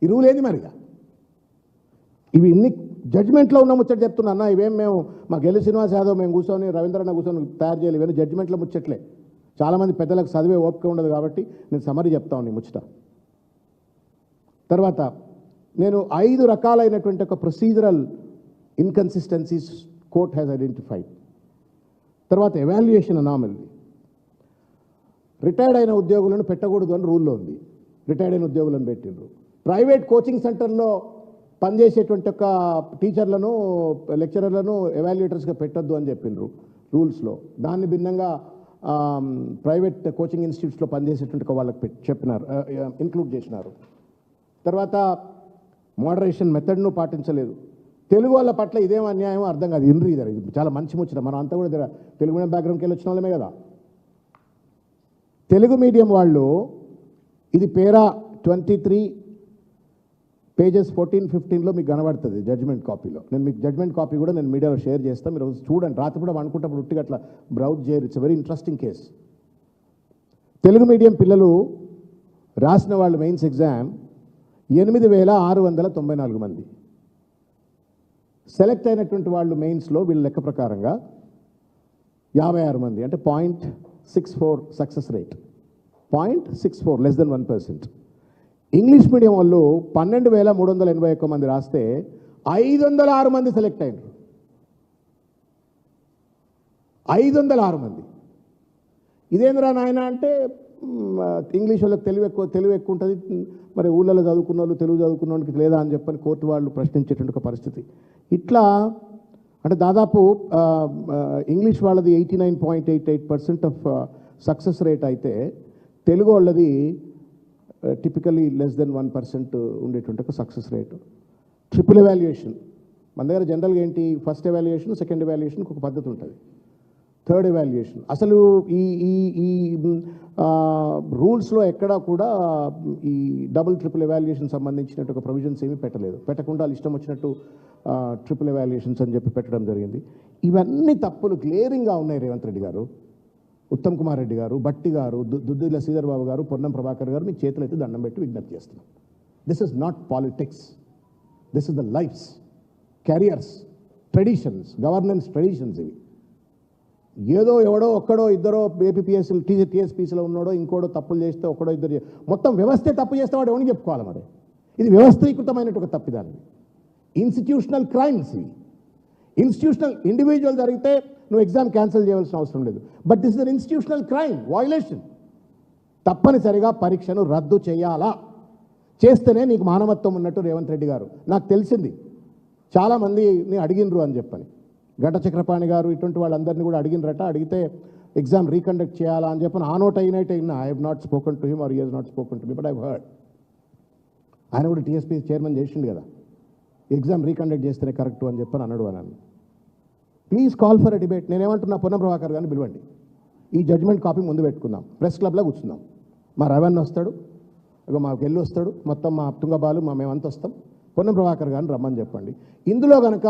ఈ రూల్ ఏంది మరిగా? ఇవి ఇన్ని జడ్జిమెంట్లో ఉన్న ముచ్చట చెప్తున్నా అన్న. ఇవేం మేము మా గెలు శ్రీనివాస్ యాదవ్ మేము కూర్చొని రవీంద్రన్న కూర్చొని తయారు చేయాలి. ఇవన్నీ జడ్జిమెంట్లో ముచ్చట్లే. చాలామంది పెద్దలకు చదివే ఓపిక ఉండదు కాబట్టి నేను సమరీ చెప్తా ఉన్నాను ముచ్చట. తర్వాత నేను 5 రకాలైనటువంటి ఒక procedural inconsistencies court has identified. తర్వాత ఎవాల్యుయేషన్ అనామల్. రిటైర్డ్ అయిన ఉద్యోగులను పెట్టకూడదు అని రూల్లో ఉంది. రిటైర్డ్ అయిన ఉద్యోగులను పెట్టిండ్రు. ప్రైవేట్ కోచింగ్ సెంటర్లో పనిచేసేటువంటి ఒక టీచర్లను లెక్చరర్లను ఎవాల్యుయేటర్స్గా పెట్టొద్దు అని చెప్పిండ్రు రూల్స్లో. దాన్ని భిన్నంగా ప్రైవేట్ కోచింగ్ ఇన్స్టిట్యూట్స్లో పనిచేసేటువంటి వాళ్ళకి చెప్పినారు, ఇంక్లూడ్ చేసినారు. తర్వాత మోడరేషన్ మెథడ్ను పాటించలేదు. తెలుగు వాళ్ళ పట్ల ఇదేం అన్యాయం అర్థం కాదు. ఇన్రీ ఇది చాలా మంచి ముచ్చట. మనం అంతా కూడా తెలుగు మీడియం బ్యాక్గ్రౌండ్కి వెళ్ళి వచ్చిన వాళ్ళమే కదా. తెలుగు మీడియం వాళ్ళు ఇది పేరా 23 pages 14-15లో మీకు కనబడుతుంది జడ్జ్మెంట్ కాపీలో. నేను మీకు జడ్జ్మెంట్ కాపీ కూడా నేను మీడియాలో షేర్ చేస్తాను. మీరు చూడండి. రాత్రి కూడా అనుకుంటప్పుడు ఉట్టిగా అట్లా బ్రౌజ్ చేయరు. It's very interesting case. Telugu medium పిల్లలు రాసిన వాళ్ళు మెయిన్స్ ఎగ్జామ్ 8,694 మంది. సెలెక్ట్ అయినటువంటి వాళ్ళు మెయిన్స్లో వీళ్ళ లెక్క ప్రకారంగా 56 మంది, అంటే 0.64 success rate. 0.64, less than 1%. English medium వాళ్ళు 12,381 మంది రాస్తే 506 మంది సెలెక్ట్ అయినారు. 506 మంది. ఇదేంద్రా నాయన అంటే ఇంగ్లీష్ వాళ్ళకి తెలివి ఎక్కువ ఉంటుంది, మరి ఊళ్ళలో చదువుకున్న వాళ్ళు తెలుగు చదువుకున్న వాళ్ళకి లేదా అని చెప్పని కోర్టు వాళ్ళు ప్రశ్నించేటువంటి ఒక పరిస్థితి. ఇట్లా అంటే దాదాపు ఇంగ్లీష్ వాళ్ళది 89.88% ఆఫ్ సక్సెస్ రేట్ అయితే తెలుగు వాళ్ళది టిపికలీ లెస్ దెన్ 1% ఉండేటువంటి ఒక సక్సెస్ రేటు. ట్రిపుల్ ఎవాల్యుయేషన్ మన దగ్గర జనరల్గా ఏంటి, ఫస్ట్ ఎవాల్యుయేషన్, సెకండ్ ఎవాల్యుయేషన్కి ఒక పద్ధతి ఉంటుంది, థర్డ్ ఎవాల్యుయేషన్. అసలు ఈ ఈ ఈ రూల్స్లో ఎక్కడా కూడా ఈ డబుల్ ట్రిపుల్ ఎవాల్యుయేషన్ సంబంధించినట్టు ఒక ప్రొవిజన్స్ ఏమీ పెట్టలేదు. పెట్టకుండా వాళ్ళు ఇష్టం వచ్చినట్టు ట్రిపుల్ ఎవాల్యుయేషన్స్ అని చెప్పి పెట్టడం జరిగింది. ఇవన్నీ తప్పులు క్లియరింగ్గా ఉన్నాయి. రేవంత్ రెడ్డి గారు, ఉత్తమ్ కుమార్ రెడ్డి గారు, బట్టి గారు, దుద్దిల శ్రీధర్ బాబు గారు, పొన్నం ప్రభాకర్ గారు, మీకు చేతులు అయితే దండం పెట్టి విజ్ఞప్తి చేస్తున్నాం. This is not politics, this is the lives, careers, traditions, governance traditions. ఇవి ఏదో ఎవడో ఒక్కడో ఇద్దరో ఏపీపీఎస్సీలు టీఎస్పీసీలో ఉన్నాడో ఇంకోడో తప్పులు చేస్తే ఒక్కడో ఇద్దరు మొత్తం వ్యవస్థే తప్పు చేస్తే వాడు ఎవరిని చెప్పుకోవాలి మరి? ఇది వ్యవస్థీకృతమైనటువంటి ఒక తప్పిదాన్ని. ఇన్స్టిట్యూషనల్ క్రైమ్స్ ఇవి. ఇన్స్టిట్యూషనల్ ఇండివిజువల్ జరిగితే నువ్వు ఎగ్జామ్ క్యాన్సిల్ చేయవలసిన అవసరం లేదు. But this is an institutional crime violation. తప్పనిసరిగా పరీక్షను రద్దు చేయాలా? చేస్తేనే నీకు మానవత్వం ఉన్నట్టు రేవంత్ రెడ్డి గారు. నాకు తెలిసింది చాలామందిని అడిగినరు అని చెప్పని. గంట చక్రపాణి గారు ఇటువంటి వాళ్ళందరినీ కూడా అడిగినరట. అడిగితే ఎగ్జామ్ రీకండక్ట్ చేయాలా అని చెప్పని ఆ నోట్ అయినట్టు అయినా. I have not spoken to him or he has not spoken to me, but I heard. ఆయన కూడా టీఎస్పీ చైర్మన్ చేసిండు కదా, ఎగ్జామ్ రీకండక్ట్ చేస్తేనే కరెక్ట్ అని చెప్పని అన్నాడు అని. Please call for a debate. నేనేమంటున్నా, పొన్నం ప్రభాకర్ గారిని పిలవండి, ఈ జడ్జ్మెంట్ కాపీ ముందు పెట్టుకుందాం, ప్రెస్ క్లబ్లో కూర్చుందాం. మా రవణ్ వస్తాడు, ఇక మా గెల్లు వస్తాడు, మొత్తం మా తుంగబాలు మేమంతా వస్తాం. పొన్నం ప్రభాకర్ గారిని రమ్మని చెప్పండి. ఇందులో కనుక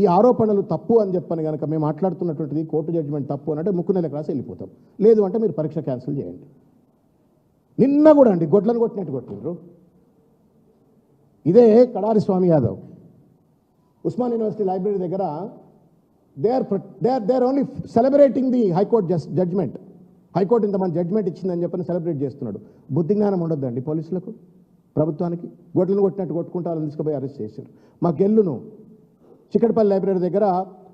ఈ ఆరోపణలు తప్పు అని చెప్పని కనుక మేము మాట్లాడుతున్నటువంటిది కోర్టు జడ్జిమెంట్ తప్పు అని అంటే ముక్కు నెలకు రాసి వెళ్ళిపోతాం. లేదు అంటే మీరు పరీక్ష క్యాన్సిల్ చేయండి. నిన్న కూడా అండి గొడ్లను కొట్టినట్టు కొట్టిండ్రు. ఇదే కడారి స్వామి యాదవ్ ఉస్మాన్ యూనివర్సిటీ లైబ్రరీ దగ్గర they are only celebrating the high court judgment. High court ఇంతమంది జడ్జ్మెంట్ ఇచ్చిందని చెప్పని సెలబ్రేట్ చేస్తున్నాడు. బుద్ధి జ్ఞానం ఉండొద్దండి పోలీసులకు, ప్రభుత్వానికి? గొడ్లను కొట్టినట్టు కొట్టుకుంటూ వాళ్ళని తీసుకుపోయి అరెస్ట్ చేశారు. మా గెల్లును చిక్కడపల్లి లైబ్రరీ దగ్గర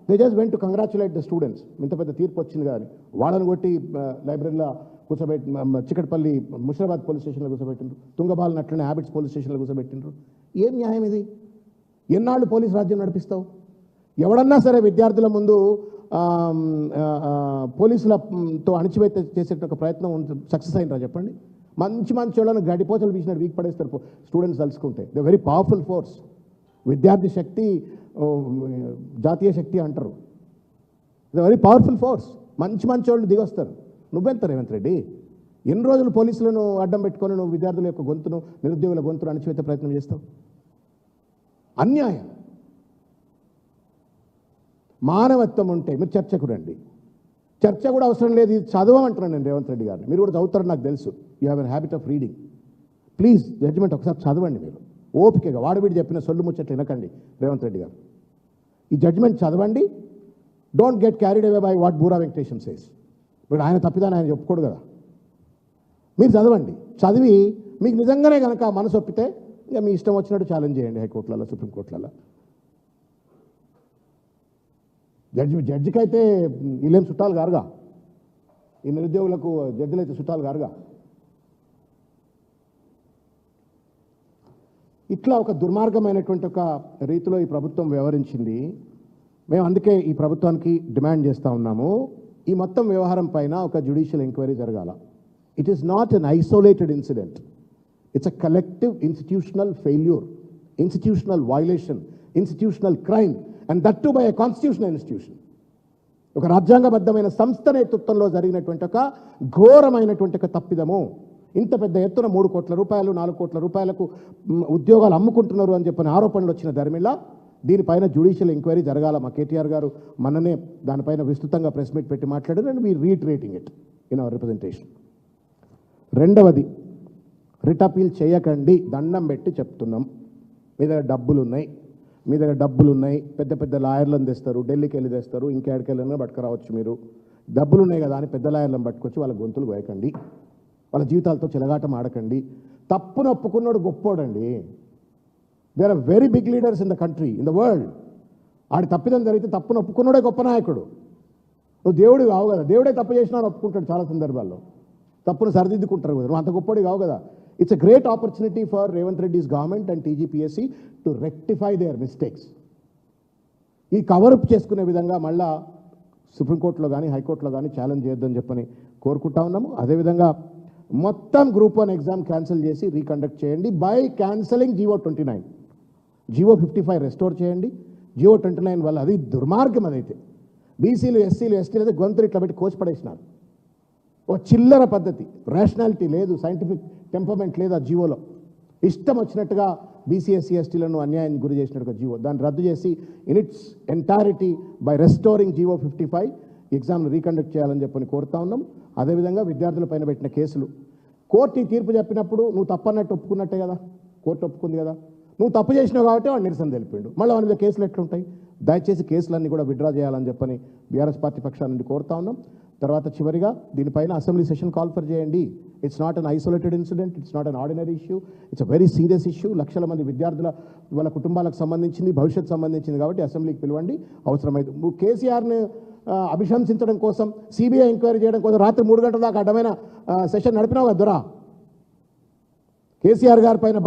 they just went to congratulate the students. ఇంత పెద్ద తీర్పు వచ్చింది కానీ వాళ్ళని కొట్టి లైబ్రరీలో కూర్చోబెట్టి చిక్కడపల్లి ముషిరాబాద్ పోలీస్ స్టేషన్లో కూర్చోబెట్టిండ్రు. తుంగబాలను అట్లనే హ్యాబిట్స్ పోలీస్ స్టేషన్లో కూర్చోబెట్టిండ్రు. ఏం న్యాయం ఇది? ఎన్నాళ్ళు పోలీస్ రాజ్యం నడిపిస్తావు? ఎవడన్నా సరే విద్యార్థుల ముందు పోలీసులతో అణిచివేత చేసే ఒక ప్రయత్నం సక్సెస్ అయినరా చెప్పండి? మంచి మంచి వాళ్ళని గడిపోచలు వీసినట్టు వీక్ పడేస్తారు స్టూడెంట్స్ తలుచుకుంటే. They very powerful force. విద్యార్థి శక్తి జాతీయ శక్తి అంటారు. They very powerful force. మంచి మంచి వాళ్ళు దిగొస్తారు. నువ్వెంత రేవంత్ రెడ్డి? ఎన్ని రోజులు పోలీసులను అడ్డం పెట్టుకొని నువ్వు విద్యార్థుల యొక్క గొంతును, నిరుద్యోగుల గొంతును అణిచివేత ప్రయత్నం చేస్తావు? అన్యాయం. మానవత్వం ఉంటే మీరు చర్చకు రండి. చర్చ కూడా అవసరం లేదు, ఇది చదవమంటున్నాను నేను రేవంత్ రెడ్డి గారిని. మీరు కూడా చదువుతారని నాకు తెలుసు. You have an habit of reading. Please judgment ఒకసారి చదవండి. మీరు ఓపికగా వాడు వీడు చెప్పిన సొల్లు ముచ్చట్లు వినకండి రేవంత్ రెడ్డి గారు. ఈ జడ్జిమెంట్ చదవండి. Don't get carried away by what Boora Venkatesham says. ఇప్పుడు ఆయన తప్పిదాన్ని ఆయన చెప్పుకోడు కదా. మీరు చదవండి, చదివి మీకు నిజంగానే కనుక మనసు ఒప్పితే ఇక మీ ఇష్టం వచ్చినట్టు ఛాలెంజ్ చేయండి హైకోర్టులలో, సుప్రీంకోర్టులలో. జడ్జికైతే వీళ్ళేం చుట్టాలు కారుగా, ఈ నిరుద్యోగులకు జడ్జిలు అయితే చుట్టాలు కారుగా. ఇట్లా ఒక దుర్మార్గమైనటువంటి ఒక రీతిలో ఈ ప్రభుత్వం వ్యవహరించింది. మేము అందుకే ఈ ప్రభుత్వానికి డిమాండ్ చేస్తూ ఉన్నాము, ఈ మొత్తం వ్యవహారం పైన ఒక జ్యుడిషియల్ ఎంక్వైరీ జరగాల. It is not an isolated incident, it's a collective institutional failure, institutional violation, institutional crime, and that to buy a constitutional institution. ఒక రాజ్యాంగబద్ధమైన సంస్థ నేతృత్వంలో జరిగినటువంటి ఒక ఘోరమైనటువంటి ఒక తప్పిదము. ఇంత పెద్ద ఎత్తున 3 కోట్ల రూపాయలు 4 కోట్ల రూపాయలకు ఉద్యోగాలు అమ్ముకుంటున్నారు అని చెప్పిన ఆరోపణలు వచ్చిన ధర్మిళ దీనిపైన జ్యుడిషియల్ ఎంక్వైరీ జరగాల. మా కేటీఆర్ గారు మొన్ననే దానిపైన విస్తృతంగా ప్రెస్ మీట్ పెట్టి మాట్లాడారు, and we retreating it in our representation. రెండవది, రిట్ అపీల్ చేయకండి, దండం పెట్టి చెప్తున్నాం. మీ దగ్గర డబ్బులు ఉన్నాయి, పెద్ద పెద్ద లాయర్లను తెస్తారు, ఢిల్లీకి వెళ్ళి తెస్తారు, ఇంకెక్కడికి వెళ్ళినా పట్టుకురావచ్చు. మీరు డబ్బులు ఉన్నాయి కదా అని పెద్ద లాయర్లను పట్టుకొచ్చి వాళ్ళ గొంతులు వేయకండి, వాళ్ళ జీవితాలతో చెలగాటం ఆడకండి. తప్పును ఒప్పుకున్నాడు గొప్పోడండి. There are very big leaders in the country, in the world. ఆడి తప్పిదం జరిగితే తప్పును ఒప్పుకున్నాడే గొప్ప నాయకుడు. నువ్వు దేవుడు కావు కదా, దేవుడే తప్పు చేసినా ఒప్పుకుంటాడు చాలా సందర్భాల్లో, తప్పును సరిదిద్దుకుంటారు కదా, నువ్వు అంత గొప్పడి కావు కదా. It's a great opportunity for Revanth Reddy's government and TGPSC to rectify their mistakes. ఈ కవరప్ చేసుకునే విధంగా మళ్ళా సుప్రీంకోర్టులో కానీ హైకోర్టులో కానీ ఛాలెంజ్ చేయొద్దని చెప్పని కోరుకుంటా ఉన్నాము. అదేవిధంగా మొత్తం గ్రూప్ 1 ఎగ్జామ్ క్యాన్సిల్ చేసి రీకండక్ట్ చేయండి by cancelling GO 29. GO 55 restore చేయండి. జీవో 29 వల్ల అది దుర్మార్గం. అదైతే బీసీలు ఎస్సీలు ఎస్టీలు అయితే గొంతులు ఇట్లా పెట్టి కోసిపడేసినారు. ఓ చిల్లర పద్ధతి, రేషనాలిటీ లేదు, సైంటిఫిక్ టెంపర్మెంట్ లేదు ఆ జీవోలో. ఇష్టం వచ్చినట్టుగా బీసీ ఎస్సీ ఎస్టీలను అన్యాయానికి గురి చేసినట్టుగా జీవో, దాన్ని రద్దు చేసి in its entirety by restoring GO 55 ఎగ్జామ్ను రీకండక్ట్ చేయాలని చెప్పని కోరుతా ఉన్నాం. అదేవిధంగా విద్యార్థుల పైన పెట్టిన కేసులు, కోర్టు ఈ తీర్పు చెప్పినప్పుడు నువ్వు తప్పన్నట్టు ఒప్పుకున్నట్టే కదా, కోర్టు ఒప్పుకుంది కదా, నువ్వు తప్పు చేసినావు కాబట్టి వాడు నిరసన తెలిపిండు. మళ్ళీ వాడి మీద కేసులు ఎట్లుంటాయి? దయచేసి కేసులన్నీ కూడా విత్డ్రా చేయాలని చెప్పని బీఆర్ఎస్ పార్టీ పక్షాల నుండి కోరుతా ఉన్నాం. తర్వాత చివరిగా దీనిపైన అసెంబ్లీ సెషన్ కాల్ఫర్ చేయండి. It's not an isolated incident, it's not an ordinary issue, it's a very serious issue. లక్షల మంది విద్యార్థుల వాళ్ళ కుటుంబాలకు సంబంధించింది, భవిష్యత్తు సంబంధించింది కాబట్టి అసెంబ్లీకి పిలవండి. అవసరమైతే నువ్వు కేసీఆర్ని అభిశంసించడం కోసం, సిబిఐ ఎంక్వైరీ చేయడం కోసం రాత్రి 3 గంటల దాకా అడ్డమైన సెషన్ నడిపినావు కదా దొరా. కేసీఆర్ గారి పైన